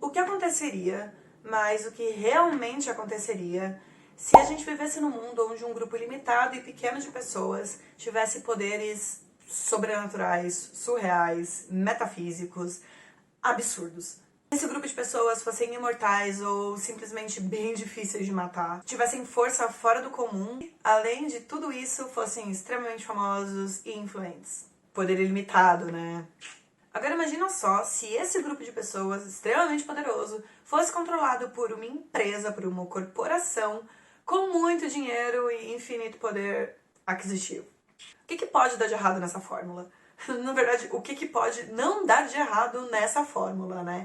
O que aconteceria, mas o que realmente aconteceria, se a gente vivesse num mundo onde um grupo limitado e pequeno de pessoas tivesse poderes sobrenaturais, surreais, metafísicos, absurdos. Esse grupo de pessoas fossem imortais ou simplesmente bem difíceis de matar, tivessem força fora do comum, além de tudo isso, fossem extremamente famosos e influentes. Poder ilimitado, né? Agora imagina só se esse grupo de pessoas extremamente poderoso fosse controlado por uma empresa, por uma corporação com muito dinheiro e infinito poder aquisitivo. O que pode dar de errado nessa fórmula? Na verdade, o que pode não dar de errado nessa fórmula, né?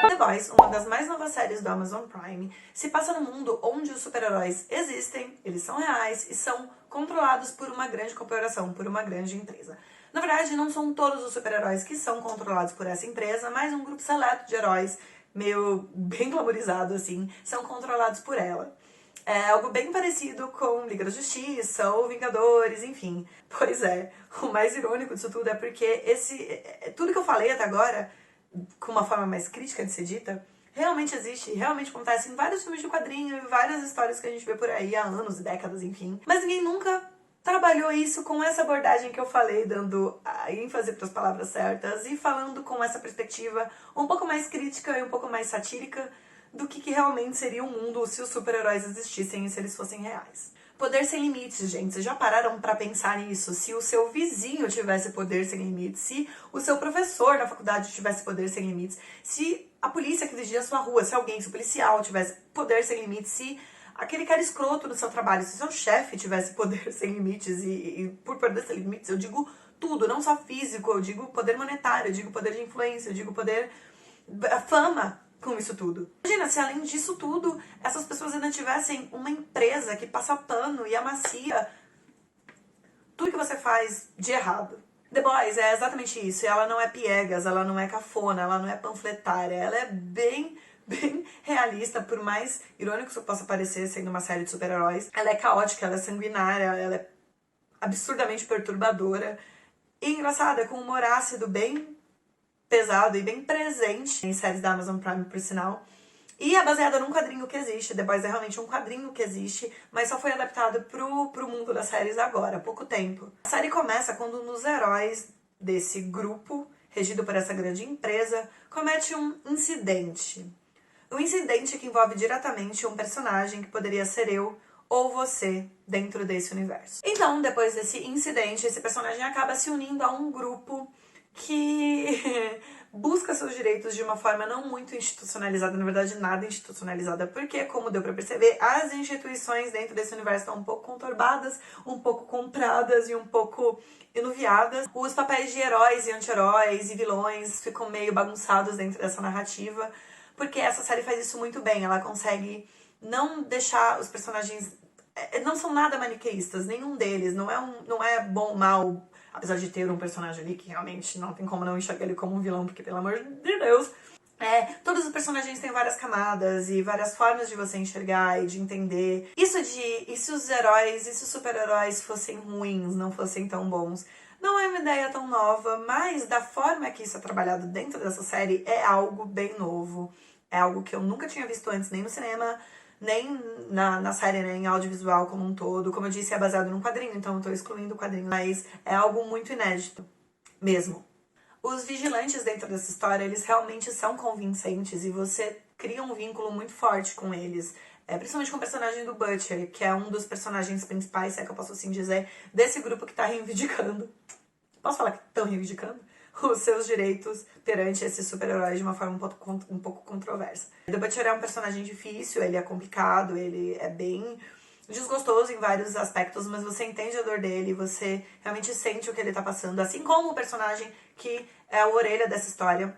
The Boys, uma das mais novas séries do Amazon Prime, se passa num mundo onde os super-heróis existem, eles são reais e são controlados por uma grande corporação, por uma grande empresa. Na verdade, não são todos os super-heróis que são controlados por essa empresa, mas um grupo seleto de heróis, meio bem glamourizado assim, são controlados por ela. É algo bem parecido com Liga da Justiça ou Vingadores, enfim. Pois é, o mais irônico disso tudo é porque tudo que eu falei até agora, com uma forma mais crítica de ser dita, realmente existe, realmente acontece em vários filmes de quadrinho e várias histórias que a gente vê por aí há anos e décadas, enfim. Mas ninguém nunca trabalhou isso com essa abordagem que eu falei, dando a ênfase para as palavras certas e falando com essa perspectiva um pouco mais crítica e um pouco mais satírica do que realmente seria o mundo se os super-heróis existissem e se eles fossem reais. Poder sem limites, gente. Vocês já pararam pra pensar nisso? Se o seu vizinho tivesse poder sem limites, se o seu professor na faculdade tivesse poder sem limites, se a polícia que vigia a sua rua, se o policial tivesse poder sem limites, se aquele cara escroto no seu trabalho, se o seu chefe tivesse poder sem limites, e por poder sem limites eu digo tudo, não só físico, eu digo poder monetário, eu digo poder de influência, eu digo poder... fama, com isso tudo. Imagina se além disso tudo, essas pessoas ainda tivessem uma empresa que passa pano e amacia tudo que você faz de errado. The Boys é exatamente isso, e ela não é piegas, ela não é cafona, ela não é panfletária, ela é bem realista, por mais irônico que isso possa parecer sendo uma série de super-heróis. Ela é caótica, ela é sanguinária, ela é absurdamente perturbadora e engraçada, com um humor ácido bem pesado e bem presente em séries da Amazon Prime, por sinal. E é baseada num quadrinho que existe. The Boys é realmente um quadrinho que existe, mas só foi adaptado pro mundo das séries agora, há pouco tempo. A série começa quando um dos heróis desse grupo, regido por essa grande empresa, comete um incidente. Um incidente que envolve diretamente um personagem que poderia ser eu ou você dentro desse universo. Então, depois desse incidente, esse personagem acaba se unindo a um grupo que busca seus direitos de uma forma não muito institucionalizada, na verdade nada institucionalizada, porque, como deu pra perceber, as instituições dentro desse universo estão um pouco conturbadas, um pouco compradas e um pouco enuviadas. Os papéis de heróis e anti-heróis e vilões ficam meio bagunçados dentro dessa narrativa, porque essa série faz isso muito bem, ela consegue não deixar os personagens... não são nada maniqueístas, nenhum deles, não é bom ou mal, apesar de ter um personagem ali que realmente não tem como não enxergar ele como um vilão, porque pelo amor de Deus, todos os personagens têm várias camadas e várias formas de você enxergar e de entender. E se os heróis, e se os super-heróis fossem ruins, não fossem tão bons? Não é uma ideia tão nova, mas da forma que isso é trabalhado dentro dessa série é algo bem novo. É algo que eu nunca tinha visto antes, nem no cinema, nem na série, né, em audiovisual como um todo. Como eu disse, é baseado num quadrinho, então eu tô excluindo o quadrinho, mas é algo muito inédito, mesmo. Os vigilantes dentro dessa história, eles realmente são convincentes e você cria um vínculo muito forte com eles. Principalmente com o personagem do Butcher, que é um dos personagens principais, se é que eu posso assim dizer, desse grupo que tá reivindicando. Posso falar que estão reivindicando? Os seus direitos perante esses super-heróis de uma forma um pouco controversa. The Butcher é um personagem difícil, ele é complicado, ele é bem desgostoso em vários aspectos, mas você entende a dor dele, você realmente sente o que ele tá passando, assim como o personagem que é a orelha dessa história,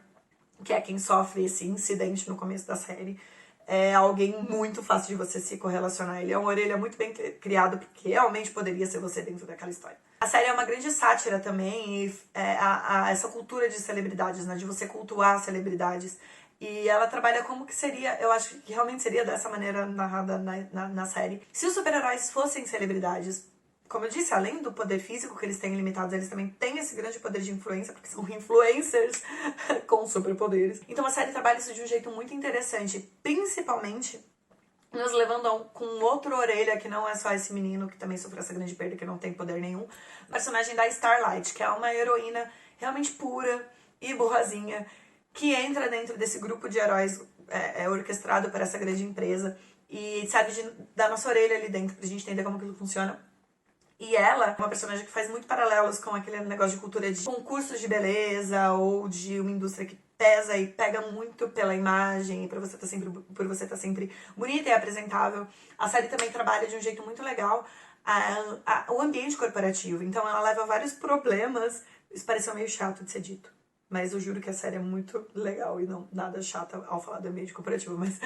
que é quem sofre esse incidente no começo da série. É alguém muito fácil de você se correlacionar. Ele é uma orelha muito bem criado, porque realmente poderia ser você dentro daquela história. A série é uma grande sátira também, e essa cultura de celebridades, né? De você cultuar celebridades. E ela trabalha como que seria, eu acho que realmente seria dessa maneira narrada na série. Se os super-heróis fossem celebridades, como eu disse, além do poder físico que eles têm limitados, eles também têm esse grande poder de influência, porque são influencers com superpoderes. Então a série trabalha isso de um jeito muito interessante, principalmente nos levando com outra orelha, que não é só esse menino que também sofreu essa grande perda, que não tem poder nenhum. O personagem da Starlight, que é uma heroína realmente pura e boazinha, que entra dentro desse grupo de heróis orquestrado por essa grande empresa e serve da nossa orelha ali dentro pra gente entender como aquilo funciona. E ela é uma personagem que faz muito paralelos com aquele negócio de cultura de concursos de beleza ou de uma indústria que pesa e pega muito pela imagem e por você estar sempre bonita e apresentável. A série também trabalha de um jeito muito legal o ambiente corporativo. Então ela leva vários problemas. Isso pareceu meio chato de ser dito, mas eu juro que a série é muito legal e não nada chata ao falar do ambiente corporativo, mas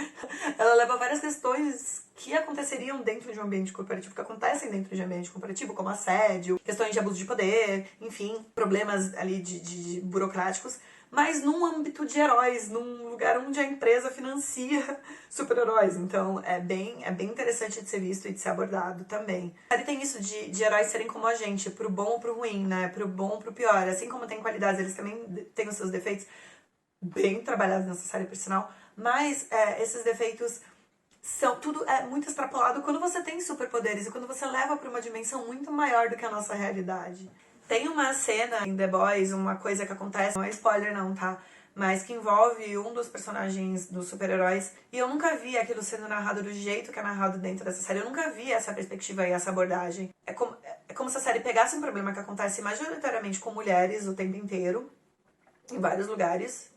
ela leva várias questões que aconteceriam dentro de um ambiente corporativo, que acontecem dentro de um ambiente corporativo, como assédio, questões de abuso de poder, enfim, problemas ali de burocráticos, mas num âmbito de heróis, num lugar onde a empresa financia super-heróis. Então é bem interessante de ser visto e de ser abordado também. A série tem isso de heróis serem como a gente, pro bom ou pro ruim, né? Pro bom ou pro pior. Assim como tem qualidades, eles também têm os seus defeitos, bem trabalhados nessa série, por sinal. Mas esses defeitos tudo é muito extrapolado quando você tem superpoderes e quando você leva pra uma dimensão muito maior do que a nossa realidade. Tem uma cena em The Boys, uma coisa que acontece, não é spoiler não, tá? Mas que envolve um dos personagens dos super-heróis. E eu nunca vi aquilo sendo narrado do jeito que é narrado dentro dessa série. Eu nunca vi essa perspectiva e essa abordagem. É como se a série pegasse um problema que acontece majoritariamente com mulheres o tempo inteiro, em vários lugares,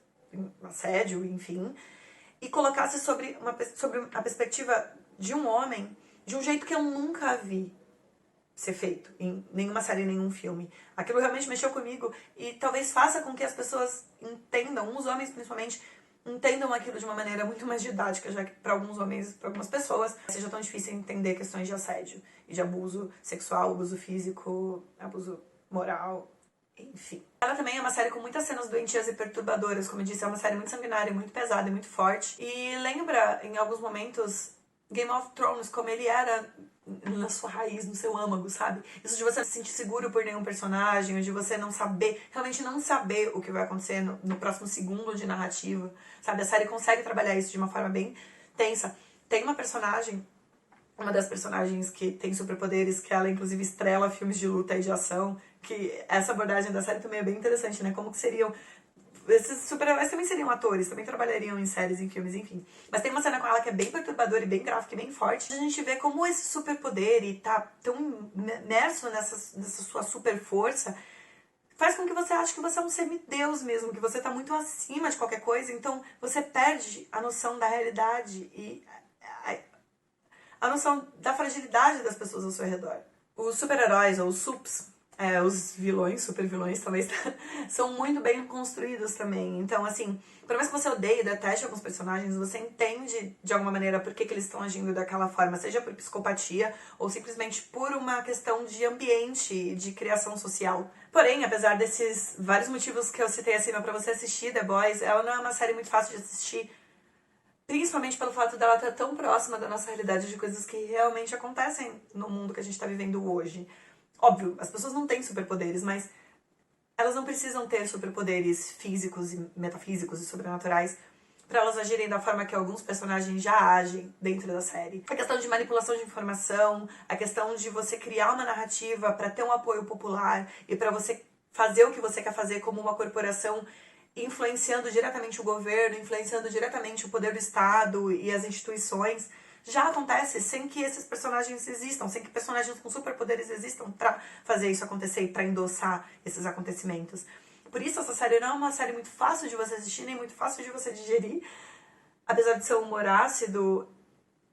assédio, enfim, e colocasse sobre a perspectiva de um homem de um jeito que eu nunca vi ser feito em nenhuma série, nenhum filme. Aquilo realmente mexeu comigo e talvez faça com que as pessoas entendam, os homens principalmente, entendam aquilo de uma maneira muito mais didática, já que para alguns homens, para algumas pessoas, seja tão difícil entender questões de assédio e de abuso sexual, abuso físico, abuso moral, enfim. Ela também é uma série com muitas cenas doentias e perturbadoras, como eu disse, é uma série muito sanguinária, muito pesada e muito forte. E lembra, em alguns momentos, Game of Thrones, como ele era na sua raiz, no seu âmago, sabe? Isso de você não se sentir seguro por nenhum personagem, ou de você não saber, realmente não saber o que vai acontecer no próximo segundo de narrativa, sabe? A série consegue trabalhar isso de uma forma bem tensa. Tem uma personagem, uma das personagens que tem superpoderes, que ela inclusive estrela filmes de luta e de ação, que essa abordagem da série também é bem interessante, né? Como que seriam... Esses super-heróis também seriam atores, também trabalhariam em séries, em filmes, enfim. Mas tem uma cena com ela que é bem perturbadora e bem gráfica e bem forte. A gente vê como esse superpoder e tá tão imerso nessa sua super força faz com que você ache que você é um semideus mesmo, que você tá muito acima de qualquer coisa. Então você perde a noção da realidade e a noção da fragilidade das pessoas ao seu redor. Os super-heróis, ou os sups, os vilões, super vilões talvez, são muito bem construídos também. Então, assim, por mais que você odeie e deteste alguns personagens, você entende de alguma maneira por que eles estão agindo daquela forma, seja por psicopatia ou simplesmente por uma questão de ambiente, de criação social. Porém, apesar desses vários motivos que eu citei acima pra você assistir The Boys, ela não é uma série muito fácil de assistir, principalmente pelo fato dela estar tão próxima da nossa realidade, de coisas que realmente acontecem no mundo que a gente tá vivendo hoje. Óbvio, as pessoas não têm superpoderes, mas elas não precisam ter superpoderes físicos e metafísicos e sobrenaturais para elas agirem da forma que alguns personagens já agem dentro da série. A questão de manipulação de informação, a questão de você criar uma narrativa para ter um apoio popular e para você fazer o que você quer fazer como uma corporação, influenciando diretamente o governo, influenciando diretamente o poder do Estado e as instituições, já acontece sem que esses personagens existam, sem que personagens com superpoderes existam pra fazer isso acontecer e pra endossar esses acontecimentos. Por isso essa série não é uma série muito fácil de você assistir, nem muito fácil de você digerir. Apesar de ser um humor ácido,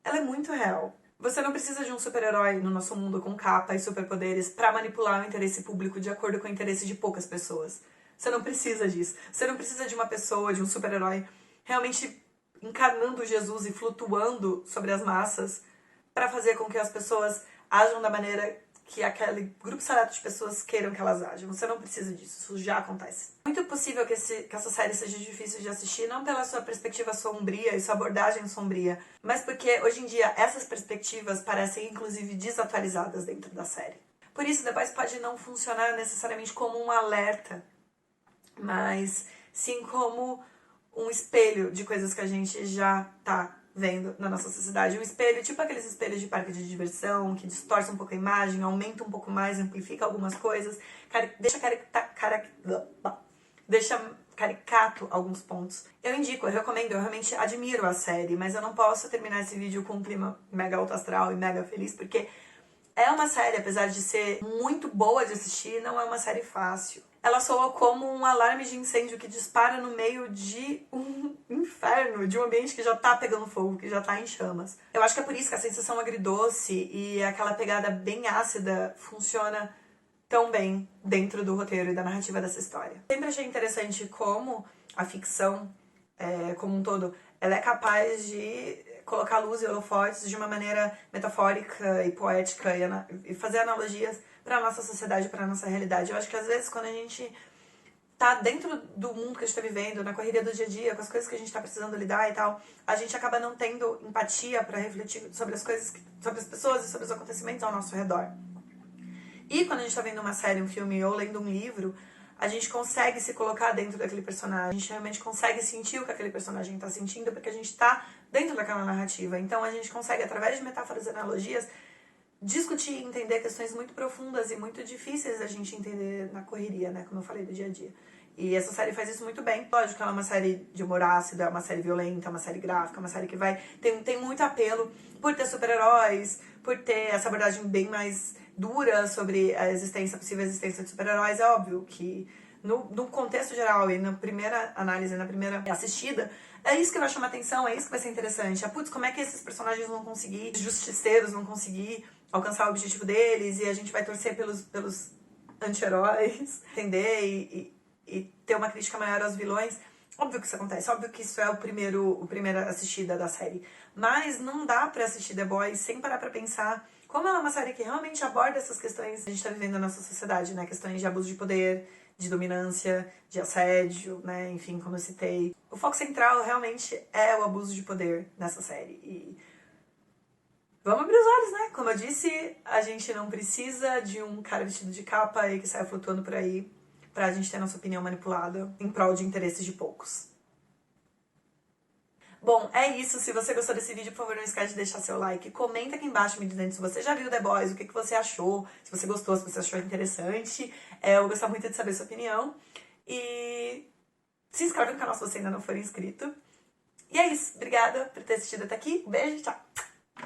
ela é muito real. Você não precisa de um super-herói no nosso mundo com capa e superpoderes pra manipular o interesse público de acordo com o interesse de poucas pessoas. Você não precisa disso. Você não precisa de uma pessoa, de um super-herói realmente encarnando Jesus e flutuando sobre as massas para fazer com que as pessoas ajam da maneira que aquele grupo seleto de pessoas queiram que elas ajam. Você não precisa disso, isso já acontece. Muito possível que essa série seja difícil de assistir, não pela sua perspectiva sombria e sua abordagem sombria, mas porque hoje em dia essas perspectivas parecem inclusive desatualizadas dentro da série. Por isso, The Boys pode não funcionar necessariamente como um alerta, mas sim como um espelho de coisas que a gente já tá vendo na nossa sociedade. Um espelho, tipo aqueles espelhos de parque de diversão, que distorce um pouco a imagem, aumenta um pouco mais, amplifica algumas coisas, deixa caricato alguns pontos. Eu indico, eu recomendo, eu realmente admiro a série, mas eu não posso terminar esse vídeo com um clima mega alto astral e mega feliz, porque é uma série, apesar de ser muito boa de assistir, não é uma série fácil. Ela soa como um alarme de incêndio que dispara no meio de um inferno, de um ambiente que já tá pegando fogo, que já tá em chamas. Eu acho que é por isso que a sensação agridoce e aquela pegada bem ácida funciona tão bem dentro do roteiro e da narrativa dessa história. Sempre achei interessante como a ficção, como um todo, ela é capaz de colocar luz e holofotes de uma maneira metafórica e poética e fazer analogias para a nossa sociedade, para a nossa realidade. Eu acho que às vezes quando a gente tá dentro do mundo que a gente tá vivendo, na correria do dia a dia, com as coisas que a gente tá precisando lidar e tal, a gente acaba não tendo empatia para refletir sobre as coisas, sobre as pessoas e sobre os acontecimentos ao nosso redor. E quando a gente tá vendo uma série, um filme ou lendo um livro, a gente consegue se colocar dentro daquele personagem, a gente realmente consegue sentir o que aquele personagem tá sentindo, porque a gente tá dentro daquela narrativa. Então a gente consegue, através de metáforas e analogias, discutir e entender questões muito profundas e muito difíceis da gente entender na correria, né? Como eu falei, do dia a dia. E essa série faz isso muito bem. Lógico que ela é uma série de humor ácido, é uma série violenta, é uma série gráfica, é uma série que tem muito apelo por ter super-heróis, por ter essa abordagem bem mais dura sobre a possível existência de super-heróis. É óbvio que no contexto geral e na primeira análise, na primeira assistida, é isso que vai chamar atenção, é isso que vai ser interessante. Putz, como é que esses personagens vão conseguir, os justiceiros vão conseguir alcançar o objetivo deles e a gente vai torcer pelos anti-heróis, entender e ter uma crítica maior aos vilões. Óbvio que isso acontece, óbvio que isso é a primeira assistida da série. Mas não dá pra assistir The Boys sem parar pra pensar como ela é uma série que realmente aborda essas questões que a gente tá vivendo na nossa sociedade, né? Questões de abuso de poder, de dominância, de assédio, né? Enfim, como eu citei. O foco central realmente é o abuso de poder nessa série. E vamos abrir os olhos, né? Como eu disse, a gente não precisa de um cara vestido de capa e que saia flutuando por aí pra gente ter nossa opinião manipulada em prol de interesses de poucos. Bom, é isso. Se você gostou desse vídeo, por favor, não esquece de deixar seu like. Comenta aqui embaixo me dizendo se você já viu The Boys, o que você achou, se você gostou, se você achou interessante. Eu vou gostar muito de saber sua opinião. E se inscreve no canal se você ainda não for inscrito. E é isso. Obrigada por ter assistido até aqui. Beijo, tchau!